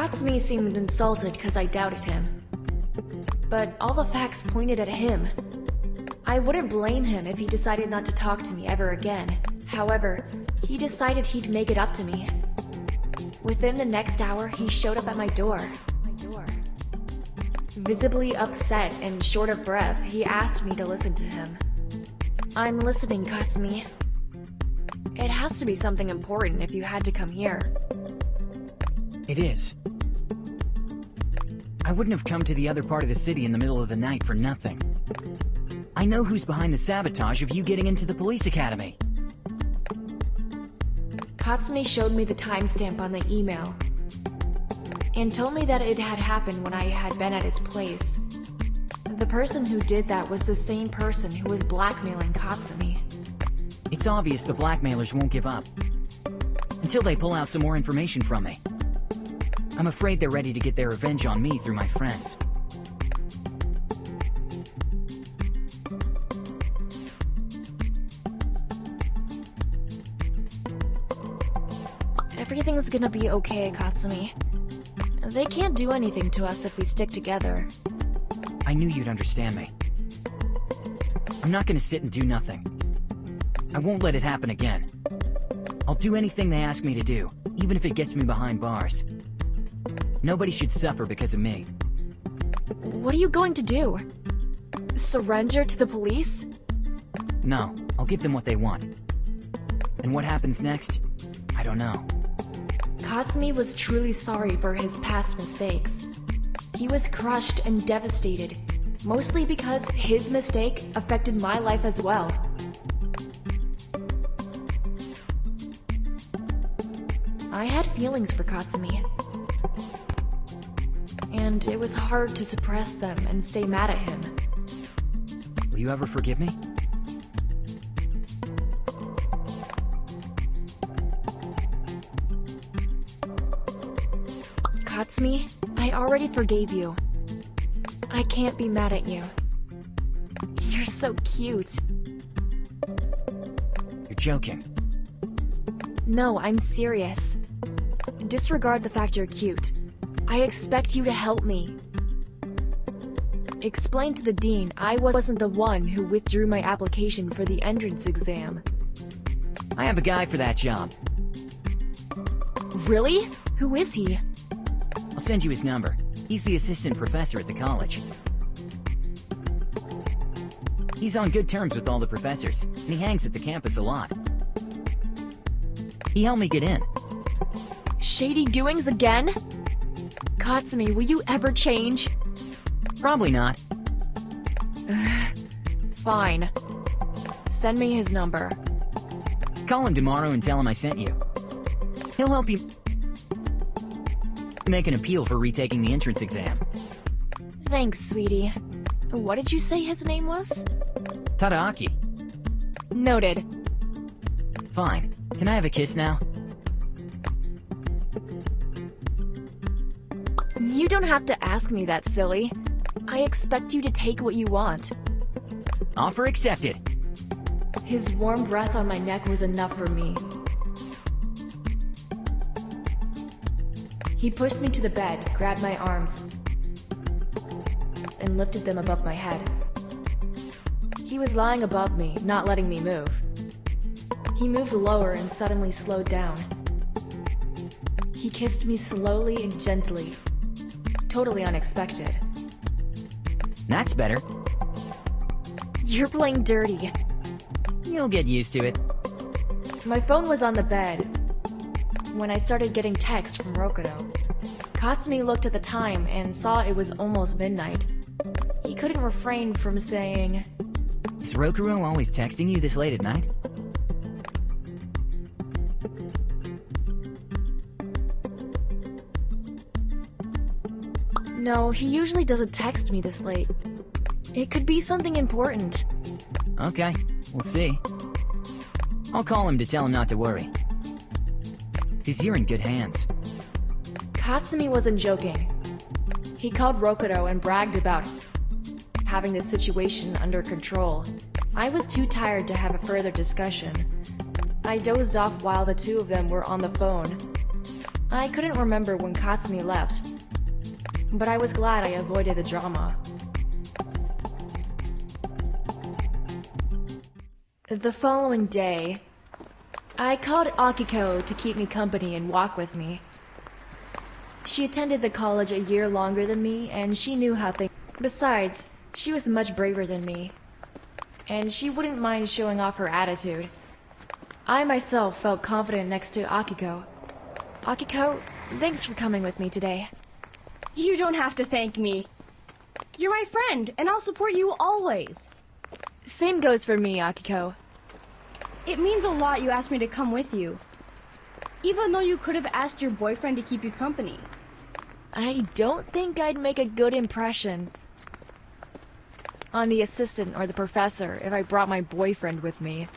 Katsumi seemed insulted because I doubted him. But all the facts pointed at him. I wouldn't blame him if he decided not to talk to me ever again. However, he decided he'd make it up to me. Within the next hour, he showed up at my door. Visibly upset and short of breath, he asked me to listen to him. I'm listening, Katsumi. It has to be something important if you had to come here. It is. I wouldn't have come to the other part of the city in the middle of the night for nothing. I know who's behind the sabotage of you getting into the police academy. Katsumi showed me the timestamp on the email and told me that it had happened when I had been at his place. The person who did that was the same person who was blackmailing Katsumi. It's obvious the blackmailers won't give up until they pull out some more information from me. I'm afraid they're ready to get their revenge on me through my friends. Everything's gonna be okay, Katsumi. They can't do anything to us if we stick together. I knew you'd understand me. I'm not gonna sit and do nothing. I won't let it happen again. I'll do anything they ask me to do, even if it gets me behind bars. Nobody should suffer because of me. What are you going to do? Surrender to the police? No, I'll give them what they want. And what happens next? I don't know. Katsumi was truly sorry for his past mistakes. He was crushed and devastated, mostly because his mistake affected my life as well. I had feelings for Katsumi, and it was hard to suppress them and stay mad at him. Will you ever forgive me? Katsumi, I already forgave you. I can't be mad at you. You're so cute. You're joking. No, I'm serious. Disregard the fact you're cute. I expect you to help me. Explain to the dean I wasn't the one who withdrew my application for the entrance exam. I have a guy for that job. Really? Who is he? I'll send you his number. He's the assistant professor at the college. He's on good terms with all the professors, and he hangs at the campus a lot. He helped me get in. Shady doings again? Katsumi, will you ever change? Probably not. Fine. Send me his number. Call him tomorrow and tell him I sent you. He'll help you make an appeal for retaking the entrance exam. Thanks, sweetie. What did you say his name was? Tadaki. Noted. Fine. Can I have a kiss now? You don't have to ask me that, silly. I expect you to take what you want. Offer accepted. His warm breath on my neck was enough for me. He pushed me to the bed, grabbed my arms, and lifted them above my head. He was lying above me, not letting me move. He moved lower and suddenly slowed down. He kissed me slowly and gently. Totally unexpected. That's better. You're playing dirty. You'll get used to it. My phone was on the bed when I started getting texts from Rokudo. Katsumi looked at the time and saw it was almost midnight. He couldn't refrain from saying, Is Rokudo always texting you this late at night? No, he usually doesn't text me this late. It could be something important. Okay, we'll see. I'll call him to tell him not to worry. 'Cause you're in good hands. Katsumi wasn't joking. He called Rokudo and bragged about having the situation under control. I was too tired to have a further discussion. I dozed off while the two of them were on the phone. I couldn't remember when Katsumi left, but I was glad I avoided the drama. The following day, I called Akiko to keep me company and walk with me. She attended the college a year longer than me, and she knew how things... Besides, she was much braver than me, and she wouldn't mind showing off her attitude. I myself felt confident next to Akiko. Akiko, thanks for coming with me today. You don't have to thank me. You're my friend, and I'll support you always. Same goes for me, Akiko. It means a lot you asked me to come with you, even though you could have asked your boyfriend to keep you company. I don't think I'd make a good impression on the assistant or the professor if I brought my boyfriend with me.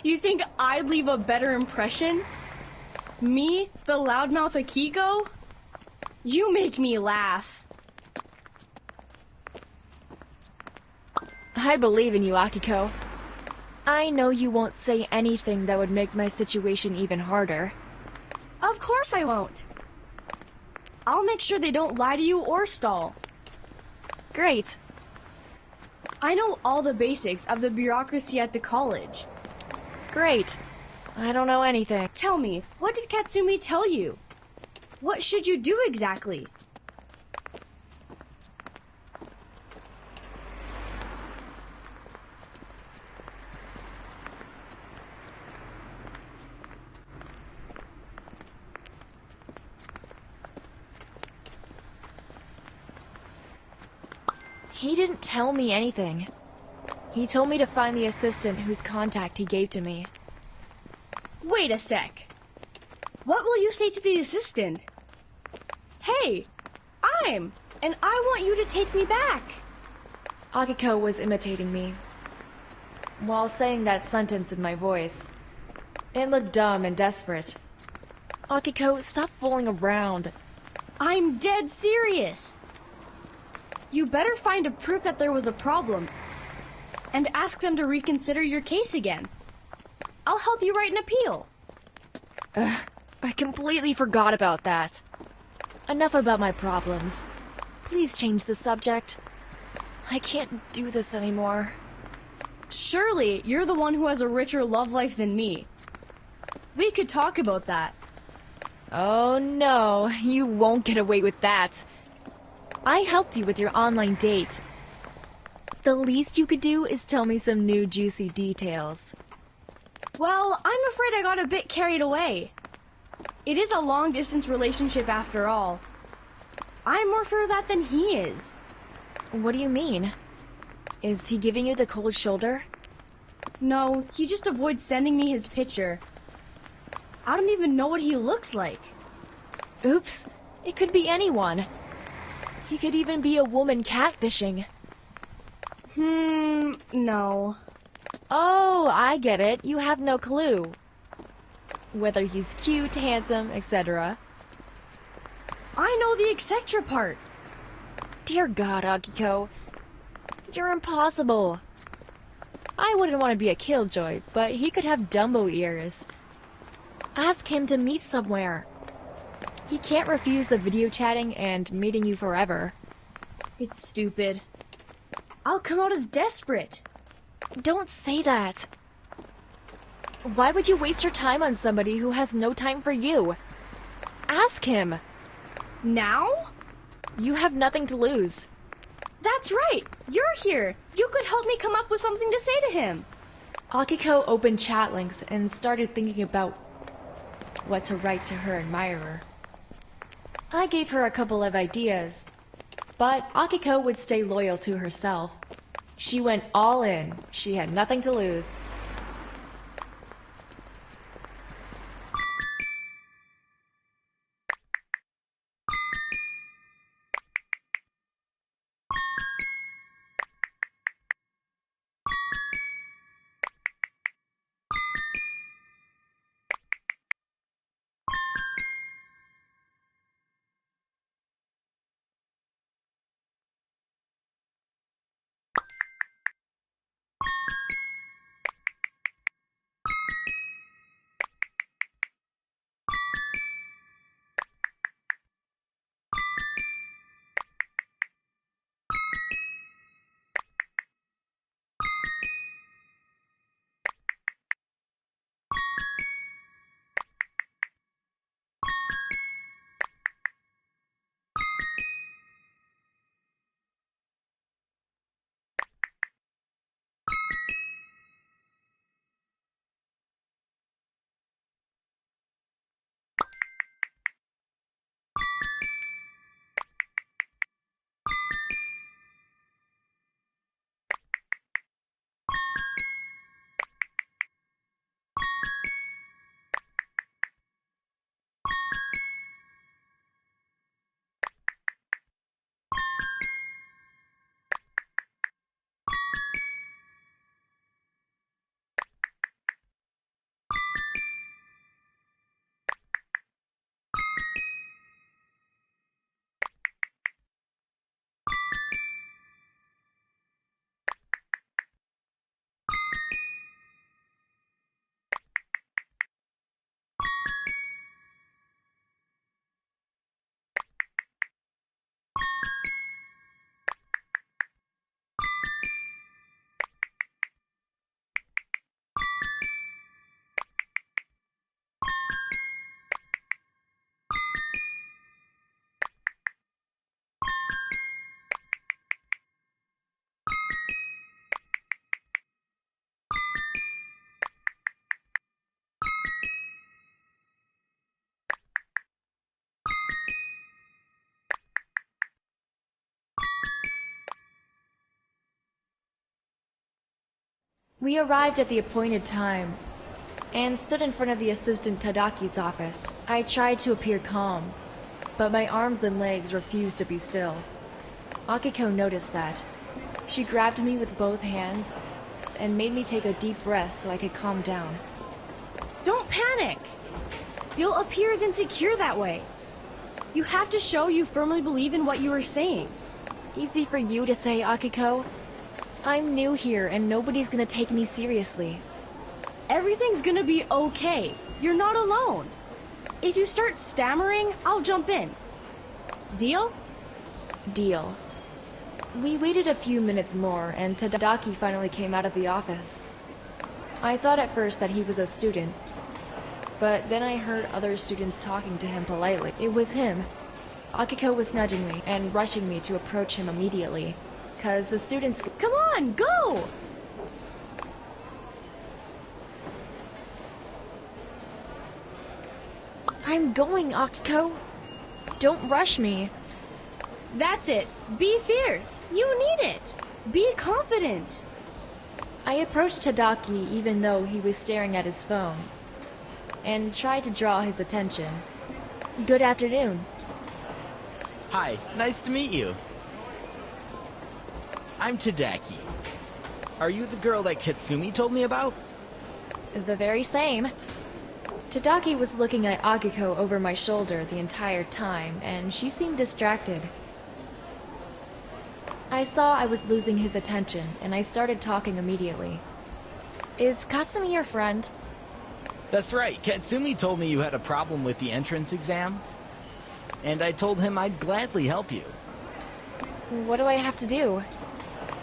You think I'd leave a better impression? Me, the loudmouth Akiko? You make me laugh. I believe in you, Akiko. I know you won't say anything that would make my situation even harder. Of course I won't. I'll make sure they don't lie to you or stall. Great. I know all the basics of the bureaucracy at the college. Great. I don't know anything. Tell me, what did Katsumi tell you? What should you do exactly? He didn't tell me anything. He told me to find the assistant whose contact he gave to me. Wait a sec. What will you say to the assistant? Hey, and I want you to take me back. Akiko was imitating me while saying that sentence in my voice. It looked dumb and desperate. Akiko, stop fooling around. I'm dead serious. You better find a proof that there was a problem and ask them to reconsider your case again. I'll help you write an appeal. I completely forgot about that. Enough about my problems. Please change the subject. I can't do this anymore. Surely you're the one who has a richer love life than me. We could talk about that. Oh no, you won't get away with that. I helped you with your online date. The least you could do is tell me some new juicy details. Well, I'm afraid I got a bit carried away. It is a long-distance relationship after all. I'm more for that than he is. What do you mean? Is he giving you the cold shoulder? No, he just avoids sending me his picture. I don't even know what he looks like. Oops, it could be anyone. He could even be a woman catfishing. No. Oh, I get it. You have no clue. Whether he's cute, handsome, etc. I know the etc. part. Dear God, Akiko. You're impossible. I wouldn't want to be a killjoy, but he could have Dumbo ears. Ask him to meet somewhere. He can't refuse the video chatting and meeting you forever. It's stupid. I'll come out as desperate. Don't say that. Why would you waste your time on somebody who has no time for you? Ask him. Now? You have nothing to lose. That's right. You're here. You could help me come up with something to say to him. Akiko opened ChatLinx and started thinking about what to write to her admirer. I gave her a couple of ideas, but Akiko would stay loyal to herself. She went all in. She had nothing to lose. We arrived at the appointed time and stood in front of the assistant Tadaki's office. I tried to appear calm, but my arms and legs refused to be still. Akiko noticed that. She grabbed me with both hands and made me take a deep breath so I could calm down. Don't panic! You'll appear as insecure that way. You have to show you firmly believe in what you are saying. Easy for you to say, Akiko. I'm new here and nobody's gonna take me seriously. Everything's gonna be okay. You're not alone. If you start stammering, I'll jump in. Deal? Deal. We waited a few minutes more and Tadaki finally came out of the office. I thought at first that he was a student, but then I heard other students talking to him politely. It was him. Akiko was nudging me and rushing me to approach him immediately, 'cause the students— Come on, go! I'm going, Akiko. Don't rush me. That's it. Be fierce. You need it. Be confident. I approached Tadaki even though he was staring at his phone, and tried to draw his attention. Good afternoon. Hi, nice to meet you. I'm Tadaki. Are you the girl that Katsumi told me about? The very same. Tadaki was looking at Akiko over my shoulder the entire time, and she seemed distracted. I saw I was losing his attention, and I started talking immediately. Is Katsumi your friend? That's right, Katsumi told me you had a problem with the entrance exam, and I told him I'd gladly help you. What do I have to do?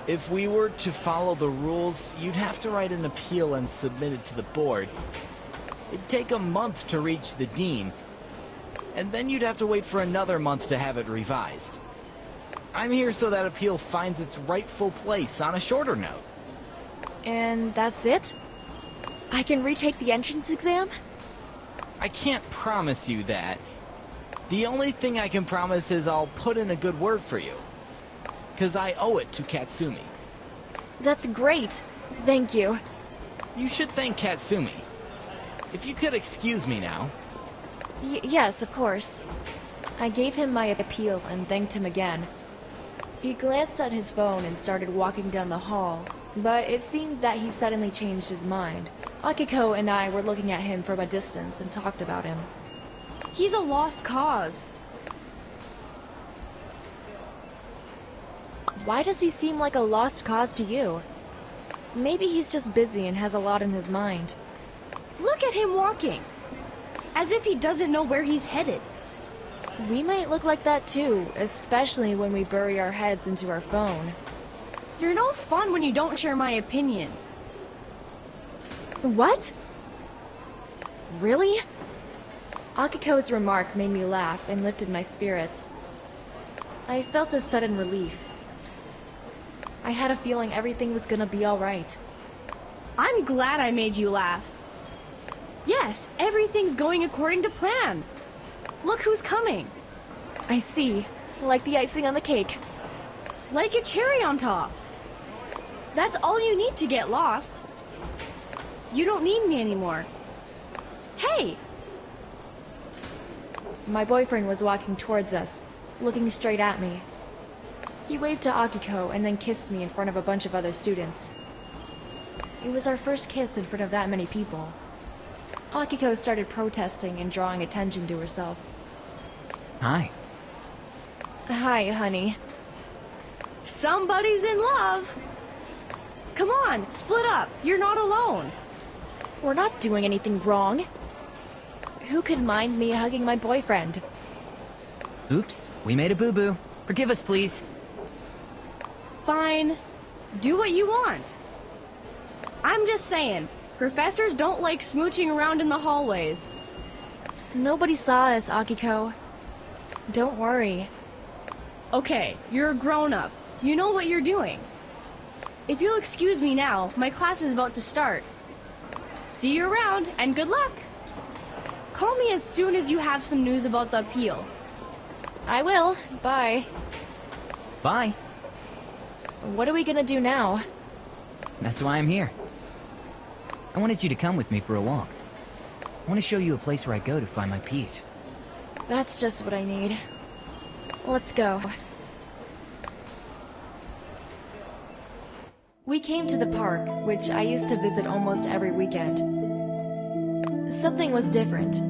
If we were to follow the rules, you'd have to write an appeal and submit it to the board. It'd take a month to reach the dean, and then you'd have to wait for another month to have it revised. I'm here so that appeal finds its rightful place on a shorter note. And that's it? I can retake the entrance exam? I can't promise you that. The only thing I can promise is I'll put in a good word for you. 'Cause I owe it to Katsumi. That's great. Thank you. You should thank Katsumi. If you could excuse me now. Yes, of course. I gave him my appeal and thanked him again. He glanced at his phone and started walking down the hall, but it seemed that he suddenly changed his mind. Akiko and I were looking at him from a distance and talked about him. He's a lost cause. Why does he seem like a lost cause to you? Maybe he's just busy and has a lot in his mind. Look at him walking. As if he doesn't know where he's headed. We might look like that too, especially when we bury our heads into our phone. You're no fun when you don't share my opinion. What? Really? Akiko's remark made me laugh and lifted my spirits. I felt a sudden relief. I had a feeling everything was gonna be alright. I'm glad I made you laugh. Yes, everything's going according to plan. Look who's coming. I see. Like the icing on the cake. Like a cherry on top. That's all you need to get lost. You don't need me anymore. Hey! My boyfriend was walking towards us, looking straight at me. He waved to Akiko and then kissed me in front of a bunch of other students. It was our first kiss in front of that many people. Akiko started protesting and drawing attention to herself. Hi. Hi, honey. Somebody's in love. Come on, split up. You're not alone. We're not doing anything wrong. Who could mind me hugging my boyfriend? Oops, we made a boo-boo. Forgive us, please. Fine. Do what you want. I'm just saying, professors don't like smooching around in the hallways. Nobody saw us, Akiko. Don't worry. Okay, you're a grown-up. You know what you're doing. If you'll excuse me now, my class is about to start. See you around, and good luck! Call me as soon as you have some news about the appeal. I will. Bye. Bye. What are we gonna do now? That's why I'm here. I wanted you to come with me for a walk. I want to show you a place where I go to find my peace. That's just what I need. Let's go. We came to the park, which I used to visit almost every weekend. Something was different.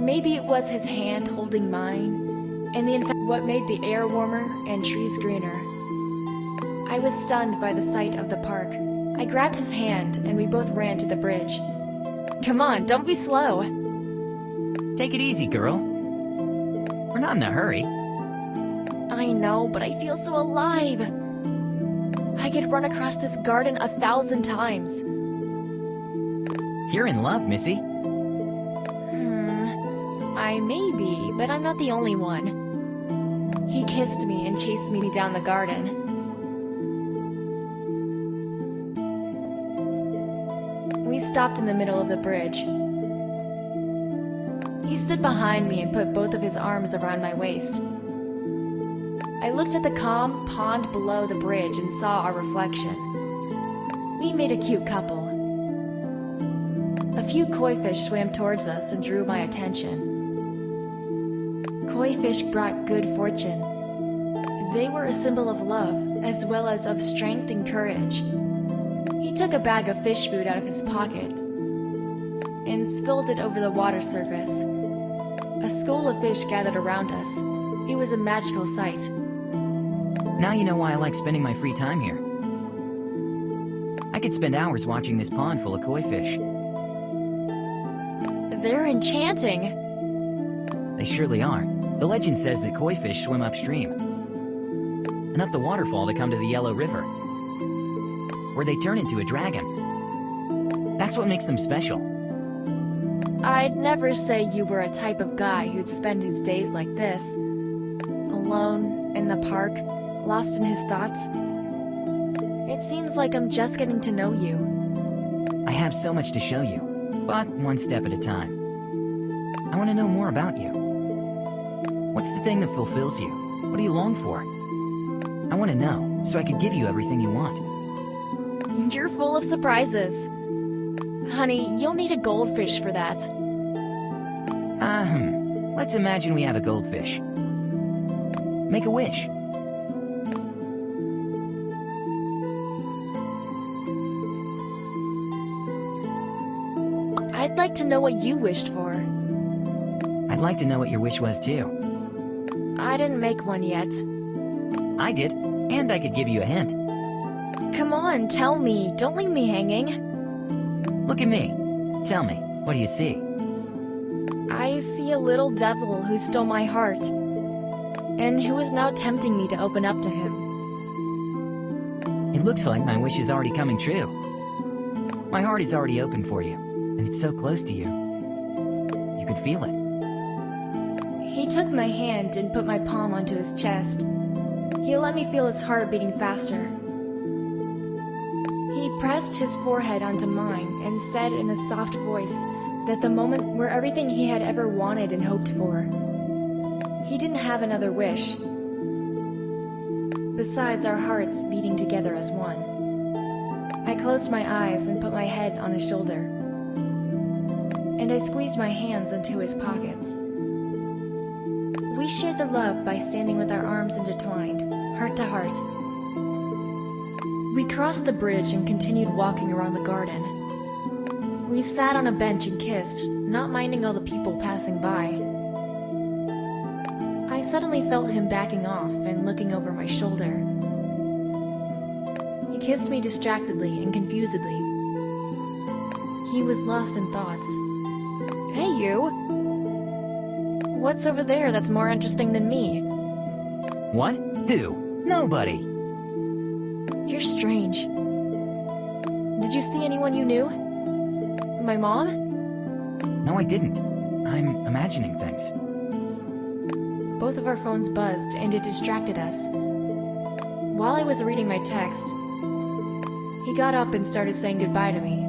Maybe it was his hand holding mine, and what made the air warmer and trees greener. I was stunned by the sight of the park. I grabbed his hand, and we both ran to the bridge. Come on, don't be slow. Take it easy, girl. We're not in a hurry. I know, but I feel so alive. I could run across this garden 1,000 times. You're in love, Missy. I may be, but I'm not the only one. He kissed me and chased me down the garden. We stopped in the middle of the bridge. He stood behind me and put both of his arms around my waist. I looked at the calm pond below the bridge and saw our reflection. We made a cute couple. A few koi fish swam towards us and drew my attention. Koi fish brought good fortune. They were a symbol of love, as well as of strength and courage. He took a bag of fish food out of his pocket and spilled it over the water surface. A school of fish gathered around us. It was a magical sight. Now you know why I like spending my free time here. I could spend hours watching this pond full of koi fish. They're enchanting. They surely are. The legend says that koi fish swim upstream and up the waterfall to come to the Yellow River, where they turn into a dragon. That's what makes them special. I'd never say you were a type of guy who'd spend his days like this. Alone, in the park, lost in his thoughts. It seems like I'm just getting to know you. I have so much to show you, but one step at a time. I want to know more about you. What's the thing that fulfills you? What do you long for? I want to know, so I can give you everything you want. You're full of surprises. Honey, you'll need a goldfish for that. Let's imagine we have a goldfish. Make a wish. I'd like to know what you wished for. I'd like to know what your wish was too. I didn't make one yet. I did, and I could give you a hint. Come on, tell me. Don't leave me hanging. Look at me. Tell me, what do you see? I see a little devil who stole my heart, and who is now tempting me to open up to him. It looks like my wish is already coming true. My heart is already open for you, and it's so close to you. You can feel it. He took my hand and put my palm onto his chest. He let me feel his heart beating faster. He pressed his forehead onto mine and said in a soft voice that the moment were everything he had ever wanted and hoped for. He didn't have another wish, besides our hearts beating together as one. I closed my eyes and put my head on his shoulder, and I squeezed my hands into his pockets. We shared the love by standing with our arms intertwined, heart to heart. We crossed the bridge and continued walking around the garden. We sat on a bench and kissed, not minding all the people passing by. I suddenly felt him backing off and looking over my shoulder. He kissed me distractedly and confusedly. He was lost in thoughts. Hey, you! What's over there that's more interesting than me? What? Who? Nobody! You're strange. Did you see anyone you knew? My mom? No, I didn't. I'm imagining things. Both of our phones buzzed and it distracted us. While I was reading my text, he got up and started saying goodbye to me.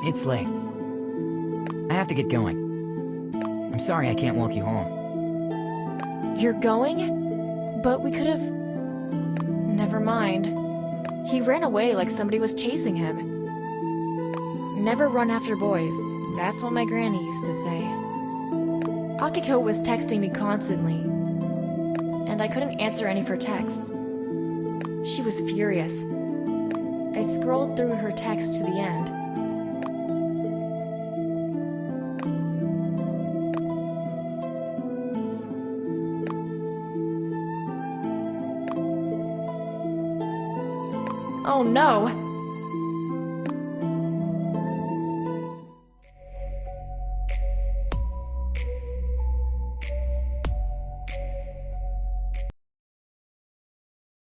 It's late. I have to get going. I'm sorry I can't walk you home. You're going? But we could have... Never mind. He ran away like somebody was chasing him. never run after boys. That's what my granny used to say. Akiko was texting me constantly, and I couldn't answer any of her texts. She was furious. I scrolled through her text to the end. Oh no!